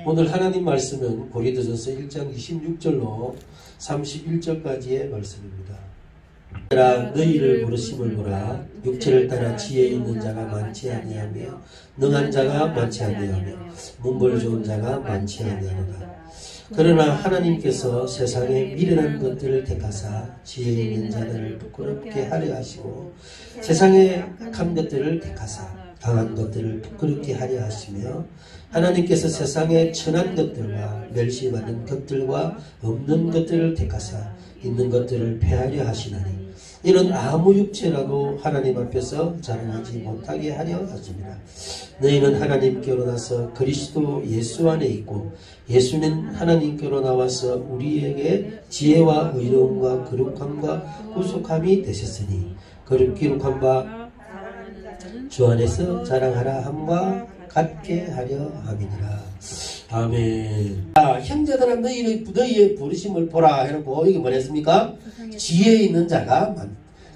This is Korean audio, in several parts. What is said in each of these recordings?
오늘 하나님 말씀은 고린도전서 1장 26절로 31절까지의 말씀입니다. 너희를 부르심을 보라. 육체를 따라 지혜 있는 자가 많지 아니하며 능한 자가 많지 아니하며 문벌 좋은 자가 많지 아니하노라. 그러나 하나님께서 세상에 미련한 것들을 택하사 지혜 있는 자들을 부끄럽게 하려 하시고 세상에 약한 것들을 택하사 강한 것들을 부끄럽게 하려 하시며 하나님께서 세상에 천한 것들과 멸시받는 것들과 없는 것들을 택하사 있는 것들을 폐하려 하시나니 이는 아무 육체라도 하나님 앞에서 자랑하지 못하게 하려 하십니다. 너희는 하나님께로 나서 그리스도 예수 안에 있고 예수는 하나님께로 나와서 우리에게 지혜와 의로움과 거룩함과 구속함이 되셨으니 거룩한 바 주 안에서 자랑하라 함과 같게 하려 함이니라. 아멘. 자, 형제들아 너희의 부르심을 보라 해놓고 이게 뭐랬습니까? 지혜 있는 자가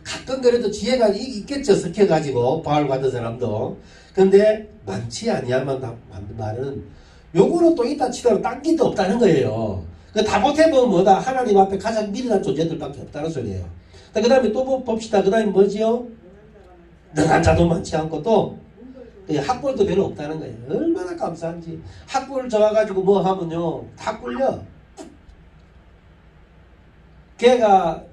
가끔 그래도 지혜가 있겠죠. 섞여가지고 바울 받은 사람도. 근데 많지 아니하면 말은 요거는 또 있다 치더라도 딴 게 없다는 거예요. 다 못해보면 뭐다? 하나님 앞에 가장 미련한 존재들밖에 없다는 소리예요. 그 다음에 또 봅시다. 그 다음에 뭐지요? 능한 자도 많지 않고 또 학벌도 별로 없다는 거예요. 얼마나 감사한지. 학벌을 좋아가지고 뭐 하면요 다 꿀려. 걔가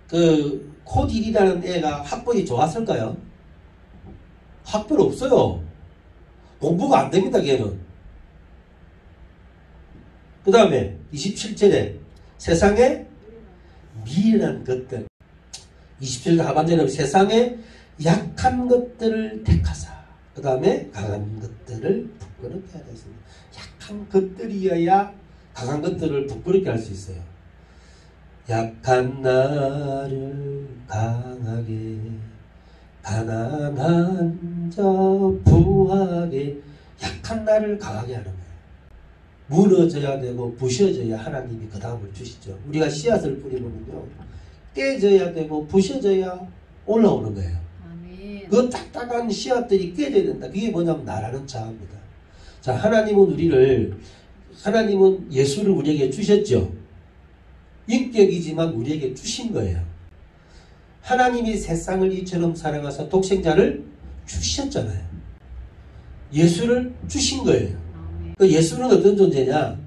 그 코딜이라는 애가 학벌이 좋았을까요? 학벌 없어요. 공부가 안 됩니다. 걔는. 그 다음에 27절에 세상에 미련한 것들 27절 하반절에 세상에 약한 것들을 택하사 그 다음에 강한 것들을 부끄럽게 하려 했습니다. 약한 것들이어야 강한 것들을 부끄럽게 할 수 있어요. 약한 나를 강하게 가난한 자 부하게 약한 나를 강하게 하는 거예요. 무너져야 되고 부셔져야 하나님이 그 다음을 주시죠. 우리가 씨앗을 뿌리면요 깨져야 되고 부셔져야 올라오는 거예요. 아멘. 그 딱딱한 씨앗들이 깨져야 된다. 그게 뭐냐면 나라는 자입니다. 자, 하나님은 예수를 우리에게 주셨죠. 인격이지만 우리에게 주신 거예요. 하나님이 세상을 이처럼 사랑하사 독생자를 주셨잖아요. 예수를 주신 거예요. 그 예수는 어떤 존재냐?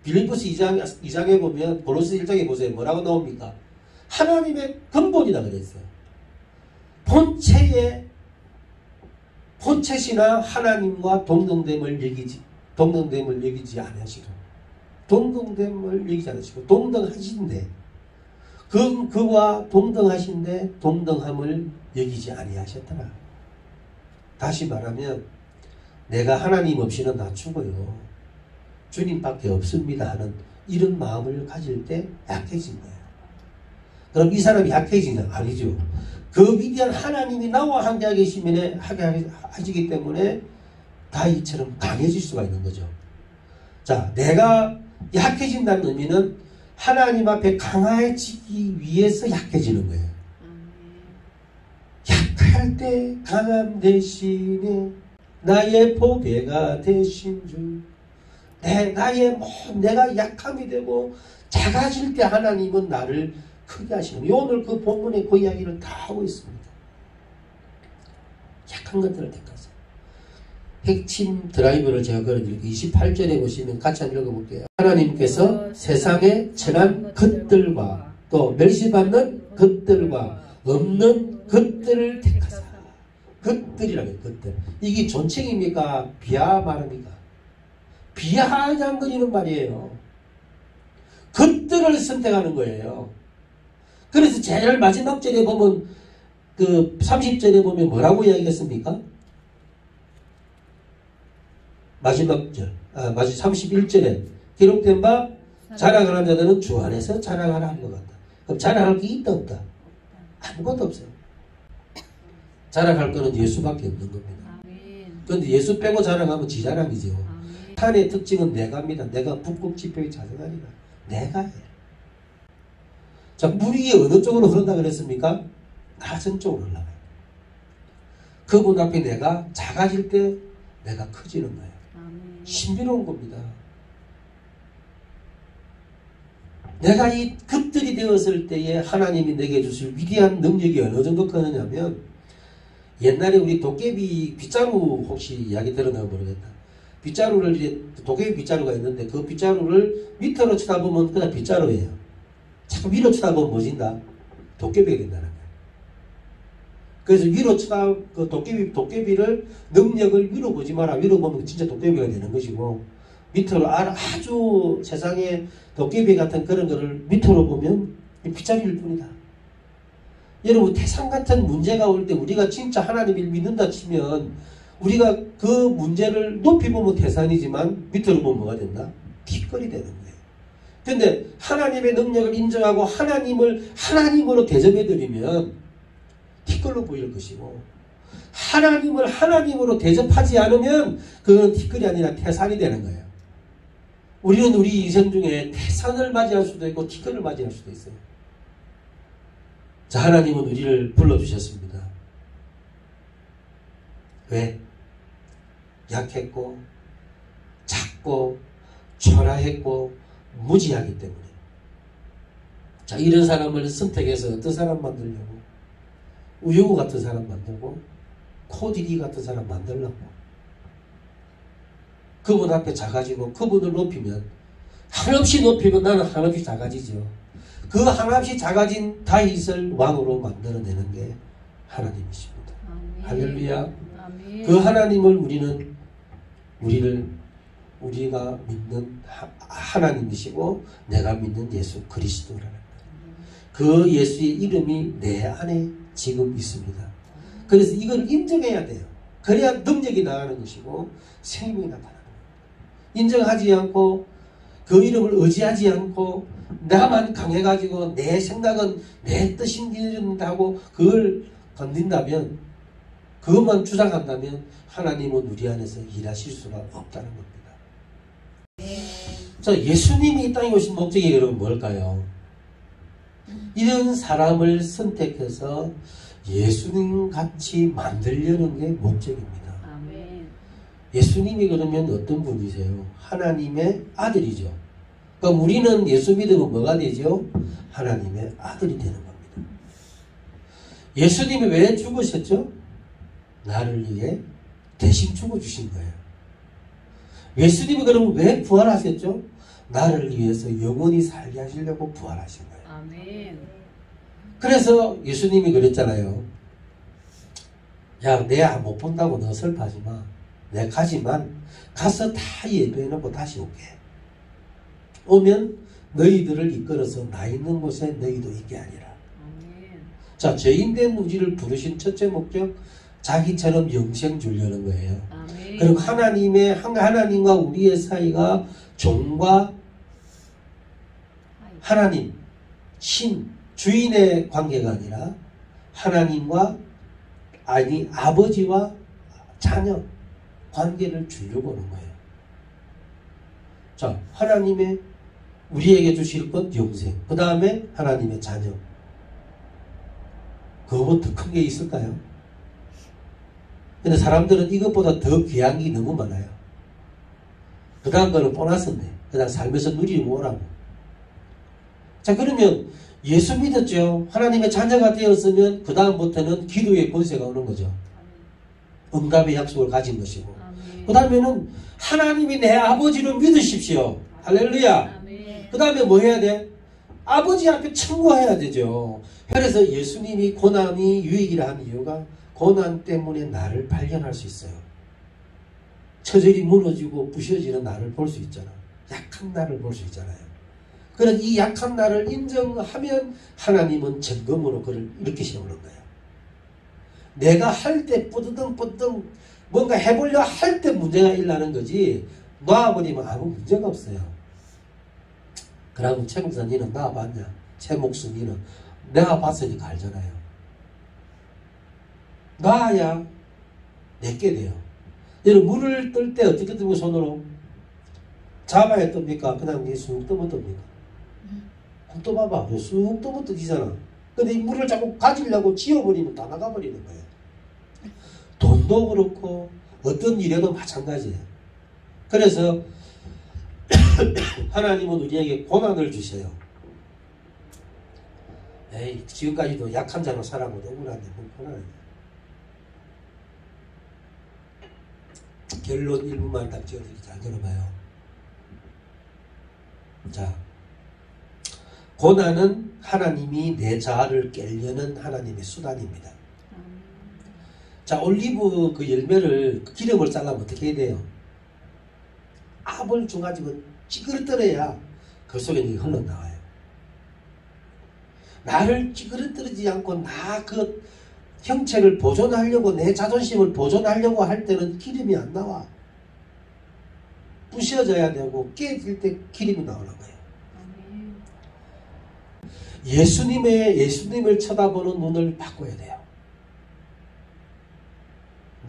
빌립보서 2장에 보면 고로스 1장에 보세요. 뭐라고 나옵니까? 하나님의 근본이다 그랬어요. 본체시나 하나님과 동등됨을 여기지 않으시고 동등됨을 여기지 않으시고 동등하신데 그와 동등하신데 동등함을 여기지 아니하셨더라. 다시 말하면 내가 하나님 없이는 나 죽어요. 주님밖에 없습니다 하는 이런 마음을 가질 때 약해진 거예요. 그럼 이 사람이 약해지냐? 아니죠. 그 위대한 하나님이 나와 함께 계시면 하게 하시기 때문에 다윗처럼 강해질 수가 있는 거죠. 자, 내가 약해진다는 의미는 하나님 앞에 강해지기 위해서 약해지는 거예요. 약할 때 강함 대신에 나의 보배가 되신 주. 내가 약함이 되고 작아질 때 하나님은 나를 크게 하시는 거예요. 오늘 그 본문에 그 이야기를 다 하고 있습니다. 약한 것들을 택하세요. 핵심 드라이브를 제가 걸어드릴게요. 28절에 보시면 같이 한번 읽어볼게요. 하나님께서 세상에 천한 것들과 또 멸시받는 것들과 없는 것들을 택하사. 것들이라고 것들. 이게 존칭입니까? 비하 말입니까? 비하장거리는 말이에요. 것들을 선택하는 거예요. 그래서 제일 마지막 절에 보면 그 30절에 보면 뭐라고 이야기했습니까? 마지막 절, 31절에 기록된 바 자랑하는 자들은 주 안에서 자랑하라 한 것 같다. 그럼 자랑할 게 있다 없다? 아무것도 없어요. 자랑할 거는 예수밖에 없는 겁니다. 그런데 예수 빼고 자랑하면 지 자랑이죠. 탄의 특징은 내가입니다. 내가 북극지표에 자생하리라. 내가 해. 자, 물이 어느 쪽으로 흐른다 그랬습니까? 낮은 쪽으로 흘러가요. 그분 앞에 내가 작아질 때 내가 커지는 거예요. 신비로운 겁니다. 내가 이 것들이 되었을 때에 하나님이 내게 주실 위대한 능력이 어느 정도 크느냐면, 옛날에 우리 도깨비 빗자루 혹시 이야기 들었나 모르겠다. 빗자루를 이제 도깨비 빗자루가 있는데 그 빗자루를 밑으로 쳐다보면 그냥 빗자루예요. 자꾸 위로 쳐다보면 뭐진다? 도깨비가 된다는 거예요. 그래서 위로 그 도깨비를 능력을 위로 보지 마라. 위로 보면 진짜 도깨비가 되는 것이고, 밑으로 아주 세상에 도깨비 같은 그런 거를 밑으로 보면 빗자루일 뿐이다. 여러분, 태산 같은 문제가 올 때 우리가 진짜 하나님을 믿는다 치면 우리가 그 문제를 높이 보면 태산이지만 밑으로 보면 뭐가 된다? 티끌이 되는 거예요. 근데 하나님의 능력을 인정하고 하나님을 하나님으로 대접해드리면 티끌로 보일 것이고, 하나님을 하나님으로 대접하지 않으면 그건 티끌이 아니라 태산이 되는 거예요. 우리는 우리 인생 중에 태산을 맞이할 수도 있고 티끌을 맞이할 수도 있어요. 자, 하나님은 우리를 불러주셨습니다. 왜? 약했고 작고 초라했고 무지하기 때문에. 자, 이런 사람을 선택해서 어떤 사람 만들려고? 우유구 같은 사람 만들고 코디디 같은 사람 만들려고. 그분 앞에 작아지고 그분을 높이면, 한없이 높이면 나는 한없이 작아지죠. 그 한없이 작아진 다윗을 왕으로 만들어내는 게 하나님이십니다. 아멘. 할렐루야. 아멘. 그 하나님을 우리가 믿는 하나님이시고 내가 믿는 예수 그리스도라는 거예요. 그 예수의 이름이 내 안에 지금 있습니다. 그래서 이걸 인정해야 돼요. 그래야 능력이 나가는 것이고 생명이 나타나는 거예요. 인정하지 않고 그 이름을 의지하지 않고 나만 강해가지고 내 생각은 내 뜻인다고 그걸 건든다면, 그것만 주장한다면 하나님은 우리 안에서 일하실 수가 없다는 겁니다. 자, 예수님이 이 땅에 오신 목적이 여러분 뭘까요? 이런 사람을 선택해서 예수님 같이 만들려는 게 목적입니다. 아멘. 예수님이 그러면 어떤 분이세요? 하나님의 아들이죠. 그러니까 우리는 예수 믿으면 뭐가 되죠? 하나님의 아들이 되는 겁니다. 예수님이 왜 죽으셨죠? 나를 위해 대신 죽어주신 거예요. 예수님이 그러면 왜 부활하셨죠? 나를 위해서 영원히 살게 하시려고 부활하신 거예요. 아멘. 그래서 예수님이 그랬잖아요. 야, 내 못 본다고 너 슬퍼하지 마. 내가 가지만 가서 다 예배해놓고 다시 올게. 오면 너희들을 이끌어서 나 있는 곳에 너희도 있게 하리라. 아멘. 자, 죄인된 우리를 부르신 첫째 목적, 자기처럼 영생 주려는 거예요. 아멘. 그리고 하나님과 우리의 사이가 종과 하나님, 신, 주인의 관계가 아니라 하나님과 아버지와 자녀 관계를 주려고 하는 거예요. 자, 하나님의 우리에게 주실 것 영생, 그 다음에 하나님의 자녀. 그거보다 더 큰 게 있을까요? 근데 사람들은 이것보다 더 귀한 게 너무 많아요. 그 다음 거는 보너스인데 그냥 삶에서 누리고 오라고. 자, 그러면 예수 믿었죠. 하나님의 자녀가 되었으면 그 다음부터는 기도의 권세가 오는 거죠. 응답의 약속을 가진 것이고, 그 다음에는 하나님이 내 아버지를 믿으십시오. 할렐루야. 그 다음에 뭐 해야 돼? 아버지 앞에 청구해야 되죠. 그래서 예수님이 고난이 유익이라 하는 이유가 고난 때문에 나를 발견할 수 있어요. 처절히 무너지고 부셔지는 나를 볼 수 있잖아. 약한 나를 볼 수 있잖아요. 그래서 이 약한 나를 인정하면 하나님은 점검으로 그를 이렇게 세우는 거예요. 내가 할 때 뿌드덩뿌드덩 뭔가 해보려 할 때 문제가 일어나는 거지, 놔버리면 아무 문제가 없어요. 그러면 최 목사 니는 놔봤냐? 최 목수 니는 내가 봤으니까 알잖아요. 놔야 내게 돼요. 여러분, 물을 뜰 때 어떻게 뜨고 손으로? 잡아야 뜹니까? 그냥 니 쑥 뜨면 뜹니까? 쑥 떠봐봐. 쑥 뜨면 뜨지잖아. 근데 이 물을 자꾸 가지려고 지워버리면 다 나가버리는 거예요. 돈도 그렇고 어떤 일에도 마찬가지예요. 그래서 하나님은 우리에게 고난을 주셔요. 에이, 지금까지도 약한 자로 살아가고 억울한데 뭐 고난이야. 결론 1분만 딱 지어드리자. 잘 들어봐요. 자, 고난은 하나님이 내 자아를 깨려는 하나님의 수단입니다. 자, 올리브 그 열매를 기름을 잘라면 어떻게 해야 돼요? 압을 줘가지고 찌그러뜨려야 그 속에 흘러나와요. 나를 찌그러뜨리지 않고 나 그 형체를 보존하려고, 내 자존심을 보존하려고 할 때는 기름이 안 나와. 부셔져야 되고 깨질 때 기름이 나오는 거예요. 예수님을 쳐다보는 눈을 바꿔야 돼요.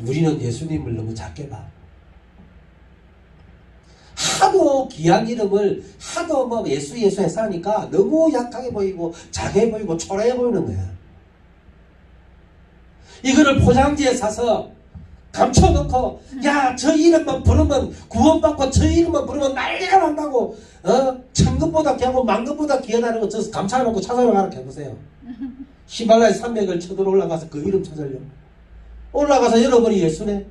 우리는 예수님을 너무 작게 봐. 하도 귀한 이름을 하도 뭐 예수 해서 하니까 너무 약하게 보이고 작게 보이고 초라해 보이는 거야. 이거를 포장지에 사서 감춰놓고 야, 저 이름만 부르면 구원받고 저 이름만 부르면 난리가 난다고, 천금보다 귀하고 만금보다 귀하다는 거 저 감춰놓고 찾아러 가라 해보세요. 히말라야 산맥을 쳐들어 올라가서 그 이름 찾으려고 올라가서 여러분이 예수네.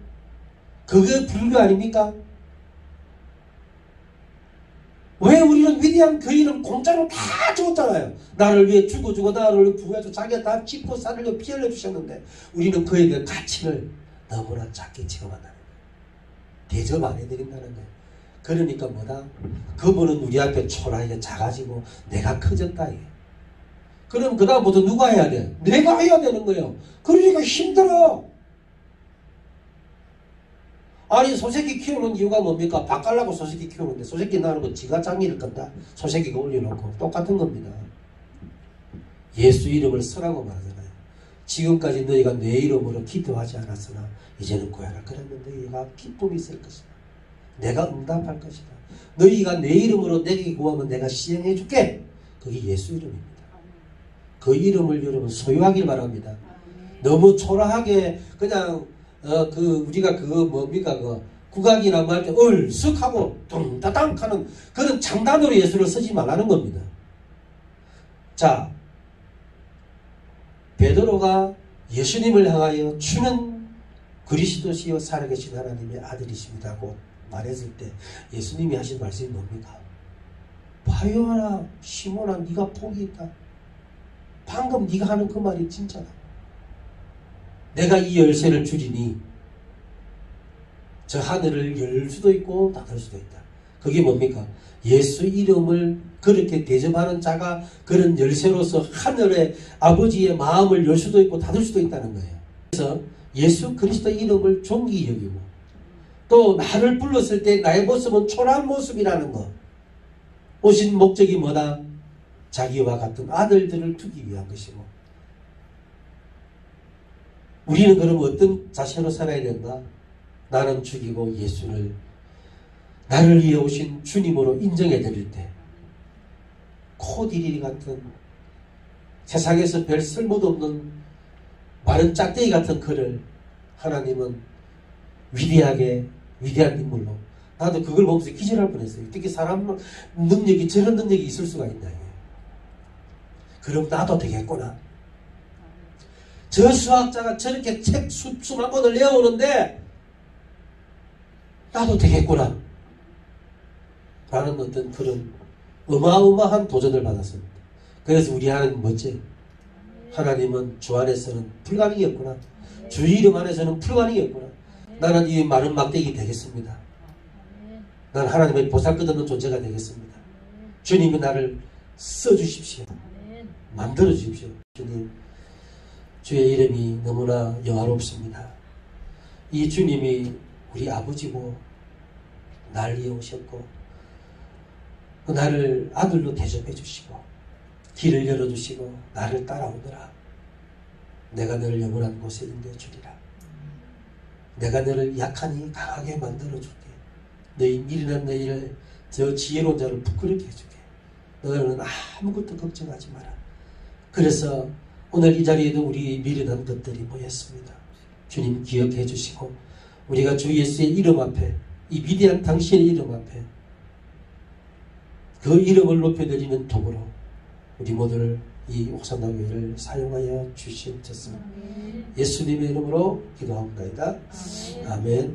그게 불교 아닙니까? 왜 우리는 위대한 그 이름 공짜로 다 줬잖아요. 나를 위해 죽어주고 나를 위해 부여해서 자기가 다 찢고 살려 피 흘려 주셨는데 우리는 그에 대한 가치를 너무나 작게 취급한다는 거예요. 대접 안 해드린다는 거예요. 그러니까 뭐다? 그분은 우리 앞에 초라하게 작아지고 내가 커졌다 이게. 그럼 그 다음부터 누가 해야 돼? 내가 해야 되는 거예요. 그러니까 힘들어. 아니, 소새끼 키우는 이유가 뭡니까? 밥 깔라고 소새끼 키우는데 소새끼 낳는 거 지가 장기를 건다. 소새끼가 올려놓고 똑같은 겁니다. 예수 이름을 쓰라고 말하잖아요. 지금까지 너희가 내 이름으로 기도하지 않았으나 이제는 구하라. 그러면 너희가 기쁨이 있을 것이다. 내가 응답할 것이다. 너희가 내 이름으로 내게 구하면 내가 시행해 줄게. 그게 예수 이름입니다. 그 이름을 여러분 소유하길 바랍니다. 너무 초라하게 그냥 우리가 그거 뭡니까? 국악이나 뭐 할 때 얼쓱하고 둥따당 하는 그런 장단으로 예수를 쓰지 말라는 겁니다. 자, 베드로가 예수님을 향하여 주는 그리스도시요 살아계신 하나님의 아들이십니다고 말했을 때 예수님이 하신 말씀이 뭡니까? 바요나 시몬아, 네가 복이 있다. 방금 네가 하는 그 말이 진짜다. 내가 이 열쇠를 주리니 저 하늘을 열 수도 있고 닫을 수도 있다. 그게 뭡니까? 예수 이름을 그렇게 대접하는 자가 그런 열쇠로서 하늘의 아버지의 마음을 열 수도 있고 닫을 수도 있다는 거예요. 그래서 예수 그리스도 이름을 존귀히 여기고 또 나를 불렀을 때 나의 모습은 초라한 모습이라는 거. 오신 목적이 뭐다? 자기와 같은 아들들을 두기 위한 것이고, 우리는 그럼 어떤 자세로 살아야 된다? 나는 죽이고 예수를 나를 위해 오신 주님으로 인정해 드릴 때 코디리 같은 세상에서 별 쓸모도 없는 마른 짝대기 같은 그를 하나님은 위대한 인물로, 나도 그걸 보면서 기절할 뻔했어요. 어떻게 사람 능력이 저런 능력이 있을 수가 있나. 그럼 나도 되겠구나. 저 수학자가 저렇게 책 수만 권을 내어오는데 나도 되겠구나 라는 어떤 그런 어마어마한 도전을 받았습니다. 그래서 우리 하나님 뭐지? 하나님은 주 안에서는 불가능이었구나. 주 이름 안에서는 불가능이었구나. 나는 이 마른 막대기 되겠습니다. 난 하나님의 보살끝없는 존재가 되겠습니다. 주님이 나를 써주십시오. 만들어 주십시오. 주님, 주의 이름이 너무나 영화롭습니다. 이 주님이 우리 아버지고 날 위해 오셨고 나를 아들로 대접해 주시고 길을 열어주시고 나를 따라오너라. 내가 너를 영원한 곳에 인도해 주리라. 내가 너를 약하니 강하게 만들어 줄게. 너희 미련한 너희를 저 지혜로운 자를 부끄럽게 해줄게. 너는 아무것도 걱정하지 마라. 그래서 오늘 이 자리에도 우리 미련한 것들이 모였습니다. 주님 기억해 주시고 우리가 주 예수의 이름 앞에 이 위대한 당신의 이름 앞에 그 이름을 높여드리는 도구로 우리 모두를 이 호산나교회를 사용하여 주시옵소서. 예수님의 이름으로 기도하옵나이다. 아멘.